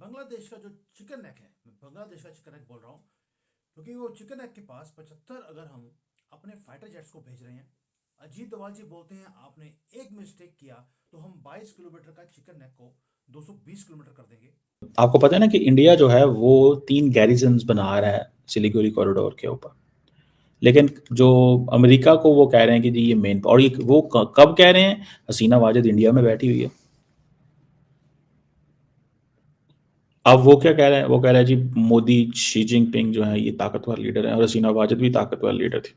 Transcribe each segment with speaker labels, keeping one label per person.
Speaker 1: बांग्लादेश का जो chicken neck है, मैं बांग्लादेश का चिकन नेक बोल रहा हूँ क्योंकि वो चिकन नेक के पास 75 अगर हम अपने फाइटर जेट्स को भेज रहे हैं। अजीत दोवाल जी बोलते हैं आपने एक मिस्टेक किया तो हम 22 किलोमीटर का चिकन नेक को 220 किलोमीटर कर देंगे।
Speaker 2: आपको पता है ना कि इंडिया जो है वो 3 गैरिजन्स बना रहा है सिलीगुड़ी कॉरिडोर के ऊपर। लेकिन जो अमेरिका को वो कह रहे हैं कि जी ये मेन, और ये वो कब कह रहे हैं? हसीना वाजिद इंडिया में बैठी हुई है। अब वो क्या कह रहे हैं? वो कह रहे हैं जी मोदी शी जिनपिंग जो है ये ताकतवर लीडर है, और हसीना वाजिद भी ताकतवर लीडर थी।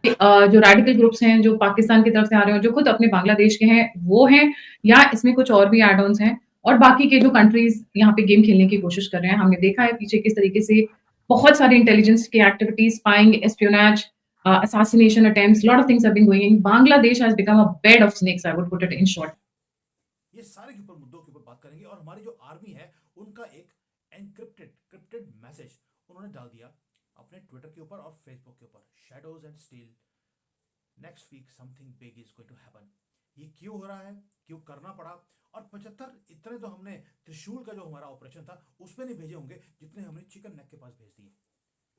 Speaker 3: जो रेडिकल ग्रुप्स हैं जो पाकिस्तान की तरफ से आ रहे हैं, जो खुद अपने बांग्लादेश के हैं, वो हैं, या इसमें कुछ और भी एड ऑन्स हैं और बाकी के जो कंट्रीज यहाँ पे गेम खेलने की कोशिश कर रहे हैं। हमने देखा है पीछे किस तरीके से बहुत सारी इंटेलिजेंस की activities, spying, espionage, assassination attempts, lot of things have been going in. Bangladesh has become a bed of snakes, I would put it in short.
Speaker 1: ये सारे के ऊपर मुद्दों के ऊपर बात करेंगे और हमारी जो आर्मी है उनका एक एनक्रिप्टेड क्रिप्टेड मैसेज उन्होंने डाल दिया अपने ट्विटर के ऊपर और फेसबुक के ऊपर। Shadows and steel, next week something big is going to happen. ये क्यों हो रहा है, क्यों करना पड़ा? और 75 इतने तो हमने त्रिशूल का जो हमारा ऑपरेशन था उसमें नहीं भेजे होंगे जितने हमने चिकन नेक के पास भेज दिए।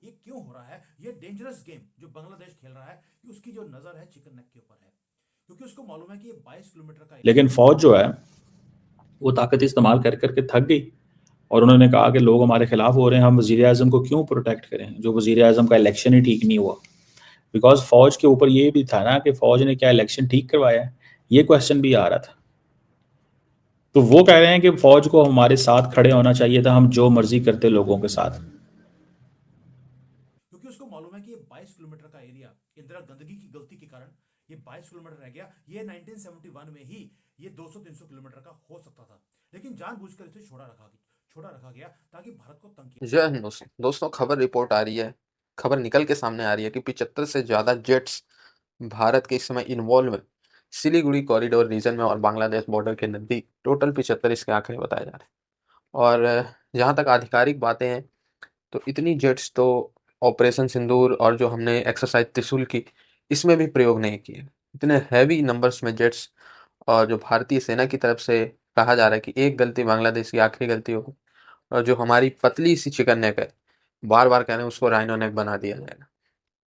Speaker 1: ये क्यों हो रहा है? ये डेंजरस गेम जो बांग्लादेश खेल रहा है कि उसकी जो नजर है चिकन नेक के ऊपर है, क्योंकि उसको मालूम है कि ये 22 किलोमीटर का
Speaker 2: लेकिन फौज जो है वो ताकत इस्तेमाल कर करके थक गई, और उन्होंने कहा कि लोग हमारे खिलाफ हो रहे हैं, हम वजीर आजम को क्यों प्रोटेक्ट करें, जो वजीर आजम का इलेक्शन ही ठीक नहीं हुआ। बिकॉज फौज के ऊपर ये भी था ना कि फौज ने क्या इलेक्शन ठीक करवाया है, ये क्वेश्चन भी आ रहा था। तो वो कह रहे हैं कि फौज को हमारे साथ खड़े होना चाहिए था, हम जो मर्जी करते लोगों के साथ।
Speaker 1: क्योंकि उसको मालूम है कि ये 22 किलोमीटर का एरिया इंदिरा गंदगी की गलती के कारण ये 22 किलोमीटर रह गया। ये 1971 में ही ये 200-300 किलोमीटर का हो सकता था, लेकिन जानबूझकर इसे छोड़ा रखा गया ताकि भारत को तंग किया।
Speaker 4: जय हिंद दोस्तों। खबर रिपोर्ट आ रही है, खबर निकल के सामने आ रही है कि 75 से ज़्यादा जेट्स भारत के इस समय इन्वॉल्व हैं सिलीगुड़ी कॉरिडोर रीजन में और बांग्लादेश बॉर्डर के नज़दीक। टोटल 75 इसके आंकड़े बताए जा रहे हैं। और जहाँ तक आधिकारिक बातें हैं तो इतनी जेट्स तो ऑपरेशन सिंदूर और जो हमने एक्सरसाइज त्रिशूल की इसमें भी प्रयोग नहीं किए। इतने हैवी नंबर्स में जेट्स, और जो भारतीय सेना की तरफ से कहा जा रहा है कि एक गलती बांग्लादेश की आखिरी गलती होगी और जो हमारी पतली सी चिकन नेक है, बार-बार कह रहे हैं उसको राइनो नेक बना दिया जाएगा।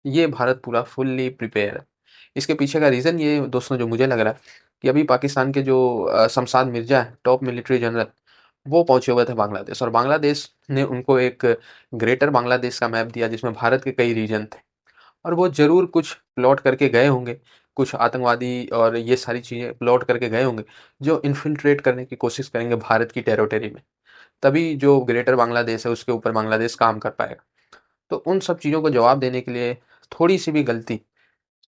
Speaker 4: ये भारत पूरा फुल्ली प्रिपेयर है। इसके पीछे का रीज़न ये दोस्तों जो मुझे लग रहा है कि अभी पाकिस्तान के जो शमशाद मिर्ज़ा है, टॉप मिलिट्री जनरल, वो पहुँचे हुए थे बांग्लादेश, और बांग्लादेश ने उनको एक ग्रेटर बांग्लादेश का मैप दिया जिसमें भारत के कई रीजन थे। और वो ज़रूर कुछ प्लॉट करके गए होंगे, कुछ आतंकवादी और ये सारी चीज़ें प्लॉट करके गए होंगे, जो इन्फिल्ट्रेट करने की कोशिश करेंगे भारत की टेरिटरी में। तभी जो ग्रेटर बांग्लादेश है उसके ऊपर बांग्लादेश काम कर पाएगा। तो उन सब चीज़ों को जवाब देने के लिए थोड़ी सी भी गलती,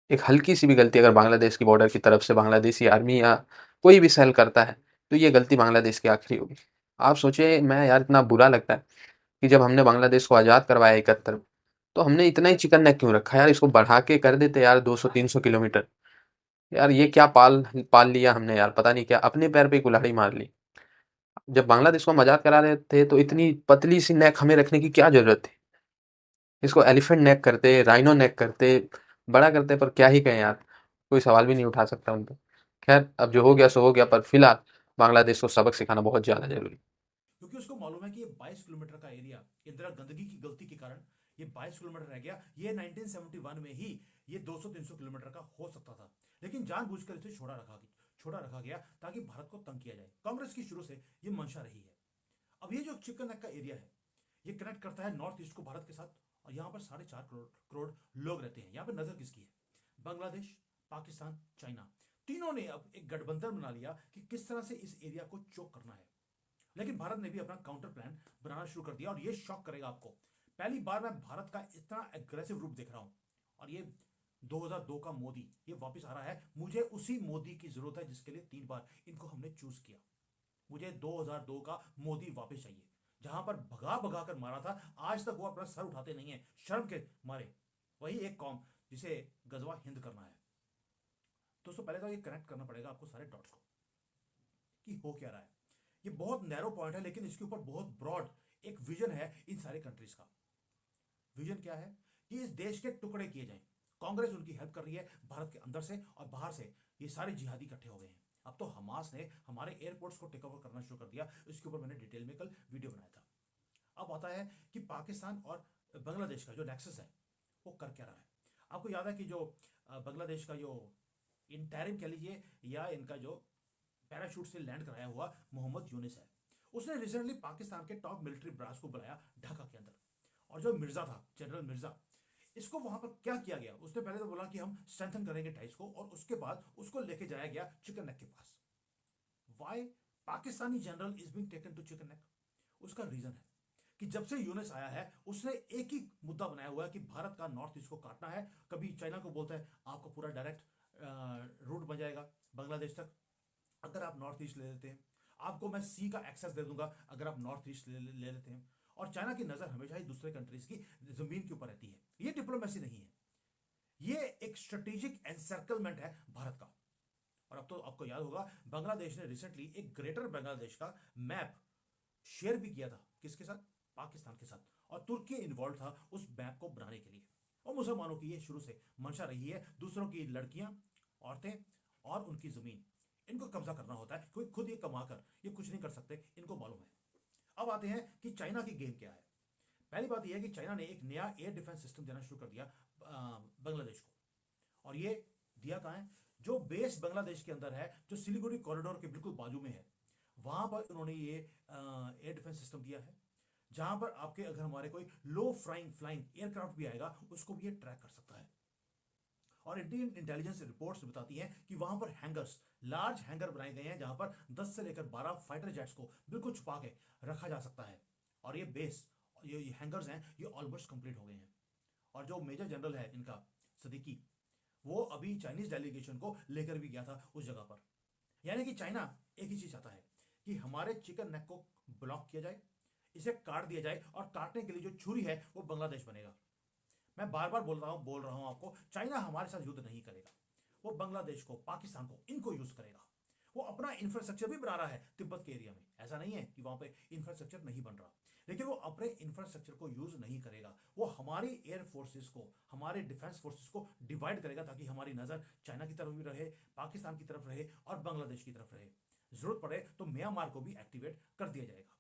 Speaker 4: एक हल्की सी भी गलती अगर बांग्लादेश की बॉर्डर की तरफ से बांग्लादेशी आर्मी या कोई भी सेल करता है तो ये गलती बांग्लादेश की आखिरी होगी। आप सोचिए, मैं यार इतना बुरा लगता है कि जब हमने बांग्लादेश को आज़ाद करवाया 71 में, तो हमने इतना ही चिकन नेक क्यों रखा यार? इसको बढ़ा के कर देते यार 200-300 किलोमीटर। यार ये क्या पाल पाल लिया हमने यार, पता नहीं क्या अपने पैर पे कुल्हाड़ी मार ली। जब बांग्लादेश को हम आज़ाद करा रहे थे तो इतनी पतली सी नेक हमें रखने की क्या ज़रूरत थी? इसको एलिफेंट नेक करते, राइनो नेक करते, बड़ा करते, पर क्या ही कहें यार, कोई सवाल भी नहीं उठा सकता उन पे। खैर, अब जो हो गया सो हो गया, पर फिलहाल बांग्लादेश को सबक सिखाना बहुत ज़्यादा ज़रूरी है।
Speaker 1: क्योंकि उसको मालूम है कि ये 22 किलोमीटर का एरिया इंदिरा गंदगी की गलती के कारण ये 22 किलोमीटर रह गया। ये 1971 में ही ये 200-300 किलोमीटर का हो सकता था, लेकिन जानबूझकर इसे छोड़ा रखा गया ताकि भारत को तंग किया जाए। कांग्रेस की शुरू से ये मंशा रही है। अब ये जो चिकन नेक का एरिया है ये कनेक्ट करता है नॉर्थ ईस्ट को भारत के साथ, और यहाँ पर 4.5 करोड़ लोग रहते हैं। यहाँ पर नजर किसकी है? बांग्लादेश, पाकिस्तान, चाइना, तीनों ने अब एक गठबंधन बना लिया कि किस तरह से इस एरिया को चोक करना है। लेकिन भारत ने भी अपना काउंटर प्लान बनाना शुरू कर दिया और ये शॉक करेगा आपको। पहली बार मैं भारत का इतना एग्रेसिव रूप देख रहा हूं। और ये 2002 का मोदी ये वापस आ रहा है। मुझे उसी मोदी की जरूरत है जिसके लिए 3 बार इनको हमने चूज किया। मुझे 2002 का मोदी वापस चाहिए, जहां पर भगा भगा कर मारा था। आज तक वो अपना सर उठाते नहीं है शर्म के मारे। वही एक कौम जिसे गजवा हिंद करना है। दोस्तों, पहले तो ये कनेक्ट करना पड़ेगा आपको सारे डॉट्स को कि हो क्या रहा है। ये बहुत नैरो पॉइंट है, लेकिन इसके ऊपर बहुत ब्रॉड एक विजन है इन सारे कंट्रीज का। विजन क्या है कि इस देश के टुकड़े किए जाएं। कांग्रेस उनकी हेल्प कर रही है भारत के अंदर से और बाहर से। ये सारे जिहादी इकट्ठे हो गए हैं। अब तो हमास ने हमारे एयरपोर्ट्स को टेक ओवर करना शुरू कर दिया। इसके ऊपर मैंने डिटेल में कल वीडियो बनाया। अब आता है कि पाकिस्तान और बांग्लादेश का जो नेक्सस है वो कर क्या रहा है। आपको याद है कि जो बांग्लादेश का जो इंटरिम कह लीजिए या इनका जो पैराशूट से लैंड कराया हुआ मोहम्मद यूनिस है, उसने रिसेंटली पाकिस्तान के टॉप मिलिट्री ब्रास को बुलाया ढाका के अंदर। और जो मिर्जा था, जनरल मिर्जा, इसको वहां पर क्या किया गया, उसने पहले तो बोला कि हम स्ट्रेंथन करेंगे टाइज को, और उसके बाद उसको लेके जाया गया चिकन नेक के पास। Why Pakistani general is being taken to chicken neck? उसका रीजन है कि जब से यूनिस आया है उसने एक ही मुद्दा बनाया हुआ है कि भारत का नॉर्थ ईस्ट को काटना है। कभी चाइना को बोलता है आपका पूरा डायरेक्ट रूट बन जाएगा बांग्लादेश तक अगर आप नॉर्थ ईस्ट ले लेते हैं, आपको मैं सी का एक्सेस दे दूंगा अगर आप नॉर्थ ईस्ट ले लेते हैं। और चाइना की नजर हमेशा ही दूसरे कंट्रीज की जमीन के ऊपर रहती है। ये डिप्लोमेसी नहीं है, ये एक स्ट्रेटेजिक एनसर्कलमेंट है भारत का। और अब तो आपको याद होगा बांग्लादेश ने रिसेंटली एक ग्रेटर बांग्लादेश का मैप शेयर भी किया था, किसके साथ? पाकिस्तान के साथ। और तुर्की इन्वॉल्व था उस मैप को बनाने के लिए। और मुसलमानों की ये शुरू से मंशा रही है, दूसरों की लड़कियां, औरतें और उनकी जमीन इनको कब्जा करना होता है। कोई खुद ये कमाकर ये कुछ नहीं कर सकते, इनको मालूम है। अब आते हैं कि चाइना की गेम क्या है। पहली बात यह है कि चाइना ने एक नया एयर डिफेंस सिस्टम देना शुरू कर दिया बांग्लादेश को। और ये दिया कहाँ है? जो बेस बांग्लादेश के अंदर है, जो सिलीगुड़ी कॉरिडोर के बिल्कुल बाजू में है, वहां पर उन्होंने ये एयर डिफेंस सिस्टम दिया है, जहां पर आपके अगर हमारे कोई लो फ्लाइंग एयरक्राफ्ट भी आएगा उसको भी ये ट्रैक कर सकता है। और इंडियन इंटेलिजेंस रिपोर्ट्स बताती हैं कि वहां पर हैंगर्स, लार्ज हैंगर बनाए गए हैं जहां पर 10 से लेकर 12 फाइटर जेट्स को बिल्कुल छुपा के रखा जा सकता है। और ये बेस, ये हैंगर्स हैं, ये ऑलमोस्ट कंप्लीट हो गए हैं। और जो मेजर जनरल है इनका सदीकी, वो अभी चाइनीज डेलीगेशन को लेकर भी गया था उस जगह पर। यानी कि चाइना एक ही चीज चाहता है कि हमारे चिकन नेक को ब्लॉक किया जाए, इसे काट दिया जाए, और काटने के लिए जो छुरी है वो बांग्लादेश बनेगा। मैं बार बार बोल रहा हूं आपको, चाइना हमारे साथ युद्ध नहीं करेगा, वो बांग्लादेश को, पाकिस्तान को, इनको यूज करेगा। वो अपना इंफ्रास्ट्रक्चर भी बना रहा है तिब्बत के एरिया में, ऐसा नहीं है कि वहां पे इंफ्रास्ट्रक्चर नहीं बन रहा, लेकिन वो अपने इंफ्रास्ट्रक्चर को यूज नहीं करेगा। वो हमारी एयर फोर्सेस को, हमारे डिफेंस फोर्सेस को डिवाइड करेगा ताकि हमारी नजर चाइना की तरफ भी रहे, पाकिस्तान की तरफ रहे और बांग्लादेश की तरफ रहे। जरूरत पड़े तो म्यांमार को भी एक्टिवेट कर दिया जाएगा।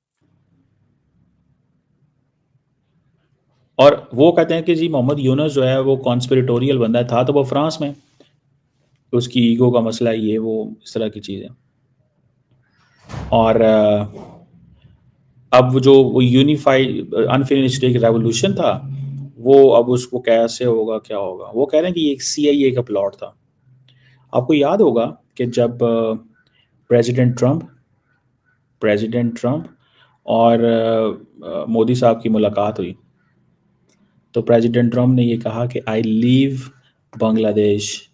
Speaker 2: और वो कहते हैं कि जी मोहम्मद यूनुस जो है वो कॉन्स्पिरेटोरियल बंदा था, तो वो फ्रांस में, उसकी ईगो का मसला, ये वो इस तरह की चीज़ें। और अब जो वो यूनिफाइड अनफिनिश्ड एक रेवोल्यूशन था, वो अब उसको कैसे होगा, क्या होगा? वो कह रहे हैं कि ये एक CIA का प्लॉट था। आपको याद होगा कि जब प्रेसिडेंट ट्रंप और मोदी साहब की मुलाकात हुई, तो प्रेसिडेंट ट्रंप ने ये कहा कि I leave Bangladesh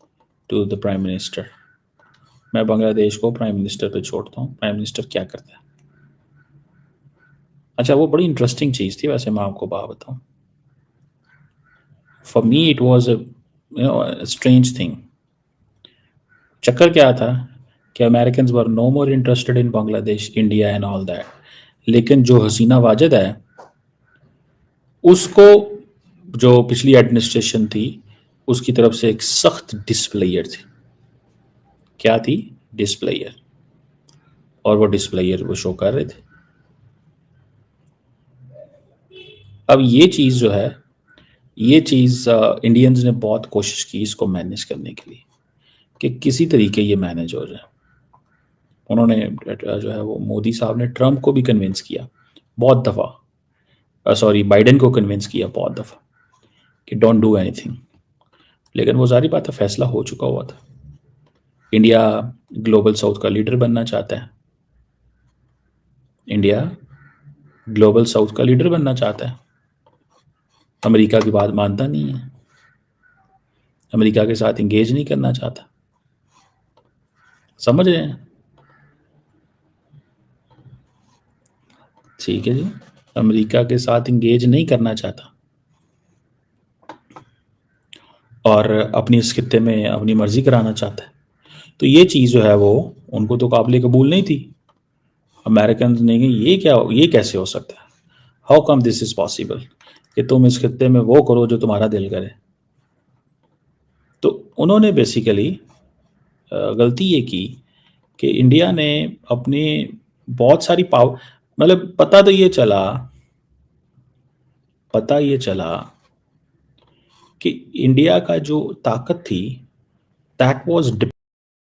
Speaker 2: to the prime minister. मैं बांग्लादेश को प्राइम मिनिस्टर पे छोड़ता हूँ, प्राइम मिनिस्टर क्या करता है। अच्छा, वो बड़ी इंटरेस्टिंग चीज़ थी वैसे, मैं आपको बात बताऊँ। For me it was a strange thing. चक्कर क्या था कि American were no more interested in Bangladesh, India and all that, लेकिन जो हसीना वाजिद है उसको, जो पिछली एडमिनिस्ट्रेशन थी उसकी तरफ से एक सख्त डिस्प्लेयर थी। क्या थी? डिस्प्लेयर। और वो डिस्प्लेयर वो शो कर रहे थे। अब ये चीज़ जो है, ये चीज़ इंडियंस ने बहुत कोशिश की इसको मैनेज करने के लिए कि किसी तरीके ये मैनेज हो जाए। उन्होंने जो है वो मोदी साहब ने ट्रंप को भी कन्विंस किया बहुत दफ़ा, सॉरी बाइडेन को कन्विंस किया बहुत दफ़ा कि डोंट डू एनीथिंग। लेकिन वो सारी बात फैसला हो चुका हुआ था। इंडिया ग्लोबल साउथ का लीडर बनना चाहता है, इंडिया ग्लोबल साउथ का लीडर बनना चाहता है। अमेरिका की बात मानता नहीं है, अमेरिका के साथ इंगेज नहीं करना चाहता। समझ रहे हैं? ठीक है जी, अमेरिका के साथ इंगेज नहीं करना चाहता और अपनी इस खित्ते में अपनी मर्जी कराना चाहता है। तो ये चीज़ जो है वो उनको तो काबिल कबूल नहीं थी। अमेरिकन ने ये क्या, ये कैसे हो सकता है, how come this is possible कि तुम इस खित्ते में वो करो जो तुम्हारा दिल करे। तो उन्होंने बेसिकली गलती ये की कि इंडिया ने अपनी बहुत सारी पावर, मतलब पता तो ये चला पता ये चला कि इंडिया का जो ताकत थी दैट वाज